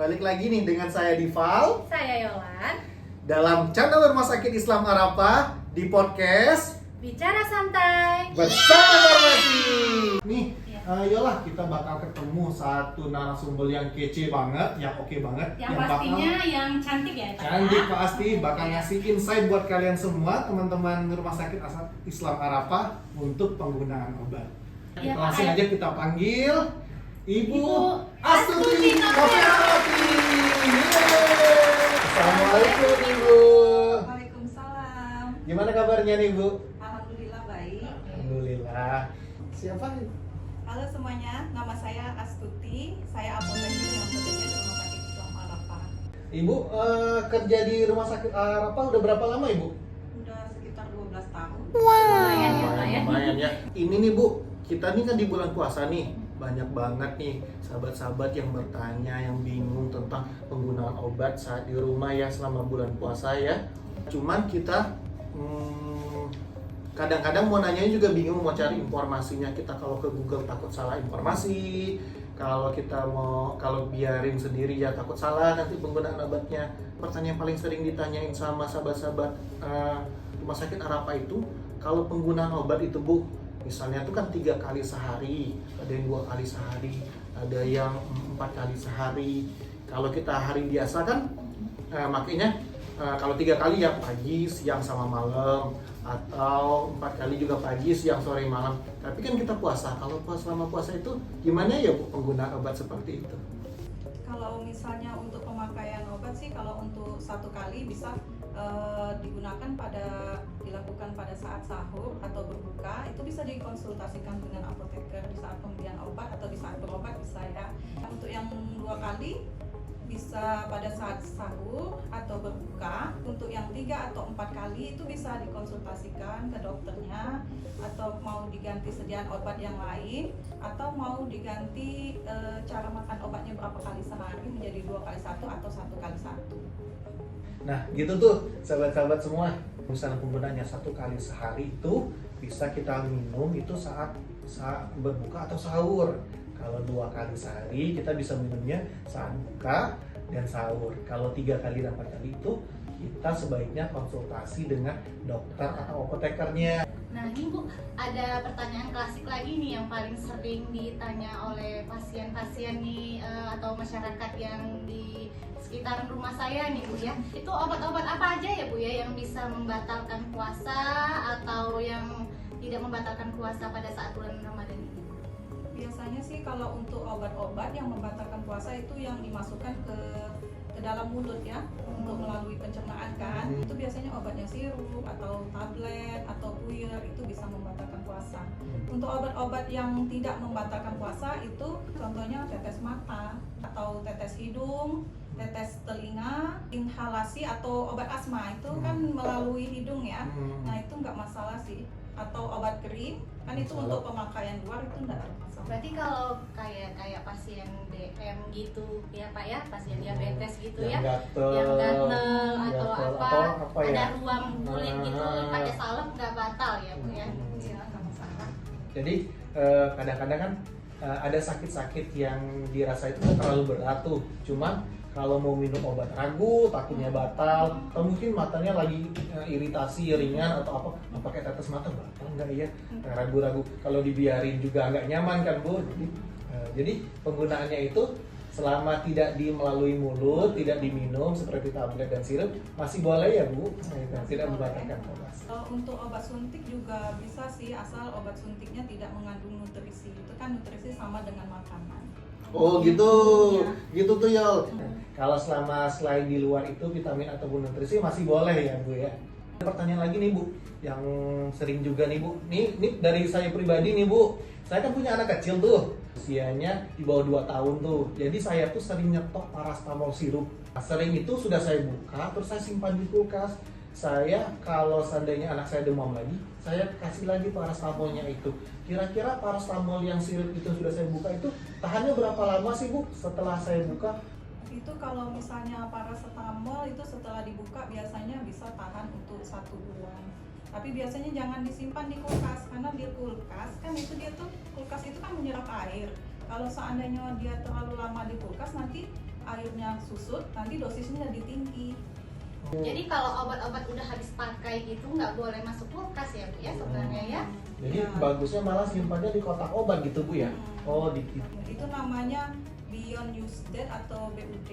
Balik lagi nih dengan saya Dival. Saya Yolan. Dalam channel Rumah Sakit Islam Arafah di podcast Bicara Santai bersama Farmasi. Nih, Ya. Yolah, kita bakal ketemu satu narasumber yang kece banget, yang oke banget, Yang pastinya yang cantik ya, Pak. cantik pasti bakal ngasih insight buat kalian semua teman-teman Rumah Sakit Islam Arafah untuk penggunaan obat. Ya, Langsung Pak. aja kita panggil Ibu Astuti Astuti Noviawati. Assalamualaikum Ibu. Waalaikumsalam. Gimana kabarnya nih Bu? Alhamdulillah baik. Alhamdulillah. Siapa nih? Halo semuanya, nama saya Astuti. Saya apoteker yang bekerja di Rumah Sakit Islam Arafah. Ibu kerja di Rumah Sakit Arafah udah berapa lama Ibu? Udah sekitar 12 tahun. Lumayan ya, Pak ya. Lumayan ya. Ini nih Bu, kita nih kan di bulan puasa nih. Banyak banget nih sahabat-sahabat yang bertanya, yang bingung tentang penggunaan obat saat di rumah ya selama bulan puasa ya. Cuman kita kadang-kadang mau nanya juga bingung mau cari informasinya. Kita kalau ke Google takut salah informasi. Kalau biarin sendiri ya takut salah nanti penggunaan obatnya. Pertanyaan paling sering ditanyain sama sahabat-sahabat Rumah Sakit Arafah itu, kalau penggunaan obat itu Bu, misalnya itu kan 3 kali sehari, ada yang 2 kali sehari, ada yang 4 kali sehari. Kalau kita hari biasa kan makanya kalau 3 kali ya pagi, siang sama malam, atau 4 kali juga pagi, siang, sore, malam. Tapi kan kita puasa, kalau selama puasa itu gimana ya Bu penggunaan obat seperti itu? Kalau misalnya untuk pemakaian obat sih, kalau untuk 1 kali bisa dilakukan pada saat sahur atau berbuka, itu bisa dikonsultasikan dengan apoteker di saat pembelian obat atau di saat berobat bisa ya. Untuk yang 2 kali bisa pada saat sahur atau berbuka. Untuk yang 3 atau 4 kali itu bisa dikonsultasikan ke dokternya, atau mau diganti sediaan obat yang lain, atau mau diganti cara makan obatnya berapa kali sehari menjadi 2 kali 1 atau 1 kali 1. Nah gitu tuh sahabat-sahabat semua, misalnya penggunaannya 1 kali sehari itu bisa kita minum itu saat berbuka atau sahur. Kalau 2 kali sehari kita bisa minumnya saat buka dan sahur. Kalau 3 kali dan 4 kali itu kita sebaiknya konsultasi dengan dokter atau apotekernya. Nah ini Bu, ada pertanyaan klasik lagi nih yang paling sering ditanya oleh pasien-pasien nih atau masyarakat yang di sekitaran rumah saya nih Bu ya. Itu obat-obat apa aja ya Bu ya yang bisa membatalkan puasa atau yang tidak membatalkan puasa pada saat bulan Ramadan ini? Biasanya sih kalau untuk obat-obat yang membatalkan puasa itu yang dimasukkan ke dalam mulut ya, untuk melalui pencernaan kan. Itu biasanya obatnya sirup atau tablet atau puyer, itu bisa membatalkan puasa. Untuk obat-obat yang tidak membatalkan puasa itu contohnya tetes mata atau tetes hidung, tetes telinga, inhalasi atau obat asma itu kan melalui hidung ya. Nah itu nggak masalah sih. Atau obat kering kan itu untuk pemakaian luar, itu nggak ada masalah. Berarti kalau kayak pasien DM gitu ya Pak ya, pasien diabetes gitu ya, yang gatel atau apa ya? ada ruang kulit gitu pakai salep nggak batal ya Bu ya? Iya, nggak masalah. Jadi kadang-kadang kan ada sakit-sakit yang dirasa itu terlalu berat tuh. Cuman kalau mau minum obat ragu, takutnya batal, atau mungkin matanya lagi iritasi ringan atau apa, mau pakai tetes mata batal nggak ya? Ragu-ragu. Kalau dibiarin juga nggak nyaman kan Bu. Jadi penggunaannya itu selama tidak melalui mulut, tidak diminum seperti tablet dan sirup, masih boleh ya Bu? Tidak membatalkan puasa. Untuk obat suntik juga bisa sih, asal obat suntiknya tidak mengandung nutrisi. Itu kan nutrisi sama dengan makanan. Oh gitu, Ya. gitu tuh Yol. Kalau selain di luar itu vitamin ataupun nutrisi masih boleh ya Bu ya. Ada pertanyaan lagi nih Bu, yang sering juga nih Bu. Ini dari saya pribadi nih Bu. Saya kan punya anak kecil tuh, usianya di bawah 2 tahun tuh. Jadi saya tuh sering nyetok paracetamol sirup. Nah, sering itu sudah saya buka, terus saya simpan di kulkas. Saya kalau seandainya anak saya demam lagi, saya kasih lagi paracetamolnya itu. Kira-kira paracetamol yang sirup itu sudah saya buka itu tahannya berapa lama sih Bu setelah saya buka? Itu kalau misalnya paracetamol itu setelah dibuka biasanya bisa tahan untuk 1 bulan. Tapi biasanya jangan disimpan di kulkas, karena di kulkas kan kulkas itu kan menyerap air. Kalau seandainya dia terlalu lama di kulkas, nanti airnya susut, nanti dosisnya jadi tinggi. Jadi kalau obat-obat udah habis pakai gitu nggak boleh masuk kulkas ya Bu ya sebenarnya ya. Jadi Ya. bagusnya malah simpannya di kotak obat gitu Bu ya. Oh, di Itu namanya Beyond Use Date atau BUD.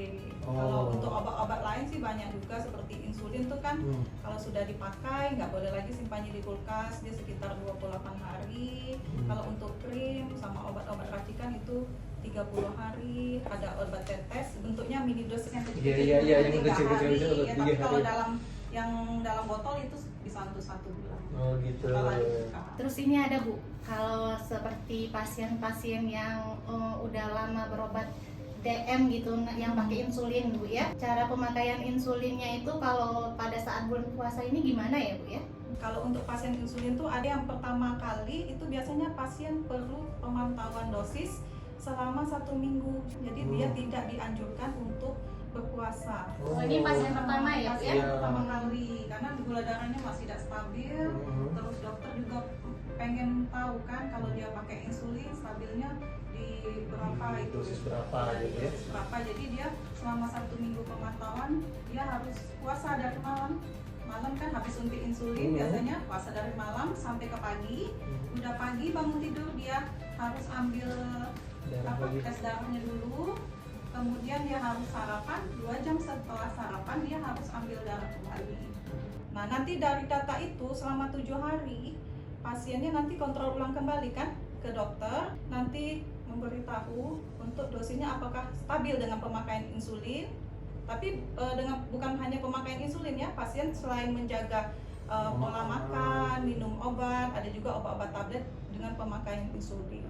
Oh. Kalau untuk obat-obat lain sih banyak juga seperti insulin tuh kan kalau sudah dipakai nggak boleh lagi simpannya di kulkas, dia sekitar 28 hari. Kalau untuk krim sama obat-obat racikan itu 30 hari. Ada obat tetes bentuknya mini dosis yang kecil-kecil. Iya, yang 3 kecil-kecil hari. itu Ya, 3 tapi kalau hari. yang dalam botol itu bisa untuk 1 bulan. Oh gitu. Kalau dibuka. Terus ini ada Bu, kalau seperti pasien-pasien yang udah lama berobat DM gitu yang pakai insulin Bu ya. Cara pemakaian insulinnya itu kalau pada saat bulan puasa ini gimana ya Bu ya? Kalau untuk pasien insulin tuh ada yang pertama kali itu biasanya pasien perlu pemantauan dosis selama 1 minggu. Jadi dia tidak dianjurkan untuk berpuasa. Oh, ini pasien pertama ya Bu ya? Pasien pertama kali karena gula darahnya masih tidak stabil. Terus dokter juga pengen tahu kan kalau dia pakai insulin stabilnya di berapa itu Dosis berapa gitu ya? dosis berapa. Jadi dia selama 1 minggu pemantauan dia harus puasa dari malam kan habis suntik insulin biasanya puasa dari malam sampai ke pagi. Udah pagi bangun tidur dia harus ambil tes darahnya dulu, kemudian dia harus sarapan. 2 jam setelah sarapan dia harus ambil darah kembali. Nah nanti dari data itu selama 7 hari pasiennya nanti kontrol ulang kembali kan ke dokter, nanti memberitahu untuk dosisnya apakah stabil dengan pemakaian insulin. Tapi dengan bukan hanya pemakaian insulin ya, pasien selain menjaga pola makan, minum obat, ada juga obat-obat tablet dengan pemakaian insulin.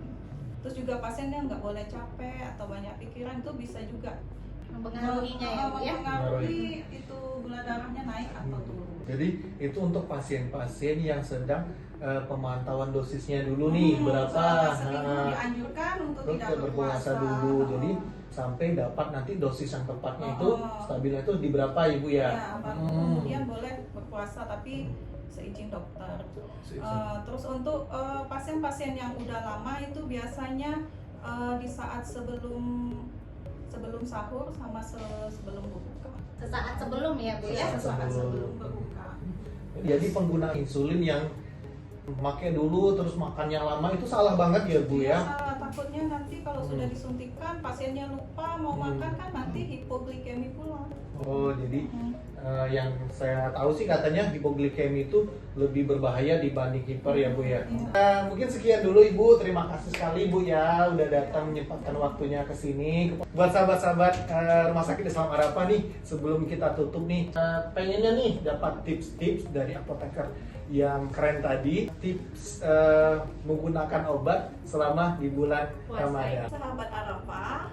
Terus juga pasiennya nggak boleh capek atau banyak pikiran, itu bisa juga Mempengaruhinya ya Bu ya? mempengaruhi itu gula darahnya naik atau turun. Jadi itu untuk pasien-pasien yang sedang pemantauan dosisnya dulu nih berapa. Dianjurkan untuk Terus tidak berpuasa dulu. Jadi sampai dapat nanti dosis yang tepatnya itu stabilnya itu di berapa Ibu ya? Ya, baru kemudian boleh berpuasa tapi seizin dokter. Terus untuk pasien-pasien yang udah lama itu biasanya di saat sebelum sahur sama sebelum berbuka. Sesaat sebelum ya Bu ya? Sesaat sebelum berbuka. Jadi pengguna insulin yang pakai dulu terus makannya lama itu salah banget ya Bu ya? Salah, takutnya nanti kalau sudah disuntikan pasiennya lupa mau makan kan nanti hipoglikemi pula. Oh jadi yang saya tahu sih katanya hipoglikemi itu lebih berbahaya dibanding hiper ya Bu ya. Mungkin sekian dulu Ibu, terima kasih sekali Bu ya udah datang menyempatkan waktunya ke sini. Buat sahabat-sahabat Rumah Sakit Islam Arafah nih, sebelum kita tutup nih, pengennya nih dapat tips-tips dari apoteker yang keren tadi, tips menggunakan obat selama di bulan Ramadan. Sahabat Arafah,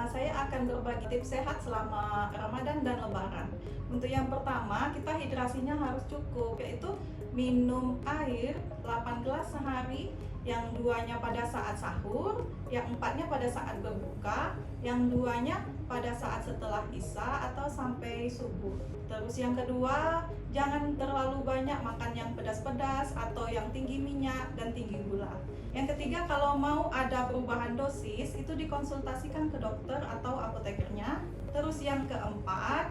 saya akan berbagi tips sehat selama Ramadan dan Lebaran. Untuk yang pertama, kita hidrasinya harus cukup, yaitu minum air 8 gelas sehari, yang 2-nya pada saat sahur, yang 4-nya pada saat berbuka, yang 2-nya pada saat setelah isya atau sampai subuh. Terus yang kedua, jangan terlalu banyak makan yang pedas-pedas atau yang tinggi minyak dan tinggi gula. Yang ketiga, kalau mau ada perubahan dosis, itu dikonsultasikan ke dokter atau apotekernya. Terus yang keempat,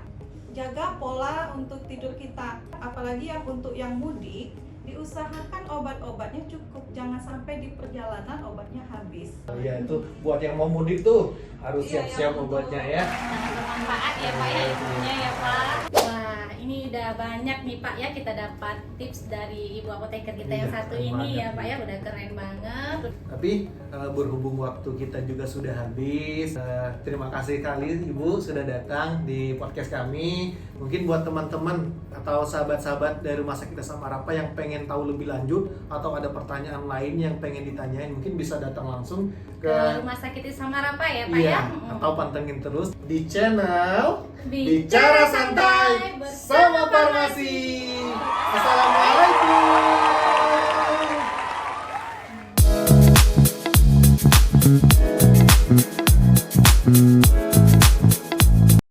jaga pola untuk tidur kita. Apalagi yang untuk yang mudik, diusahakan obat-obatnya cukup, jangan sampai di perjalanan obatnya habis. Ya itu buat yang mau mudik tuh harus Iya, siap-siap yang obatnya ya. Sangat bermanfaat ya Pak ya ilmunya ya Pak. Wah ini udah banyak nih Pak ya, kita dapat tips dari Ibu apoteker kita yang Iya, satu keren ini banget. ya Pak ya, udah keren banget. Tapi berhubung waktu kita juga sudah habis, terima kasih kali Ibu sudah datang di podcast kami. Mungkin buat teman-teman atau sahabat-sahabat dari Rumah Sakit Islam Arafah yang pengen tahu lebih lanjut atau ada pertanyaan lain yang pengen ditanyain, mungkin bisa datang langsung Ke Rumah Sakit Islam Arafah ya Pak iya, ya. atau pantengin terus di channel Bicara Santai bersama Farmasi. Assalamualaikum.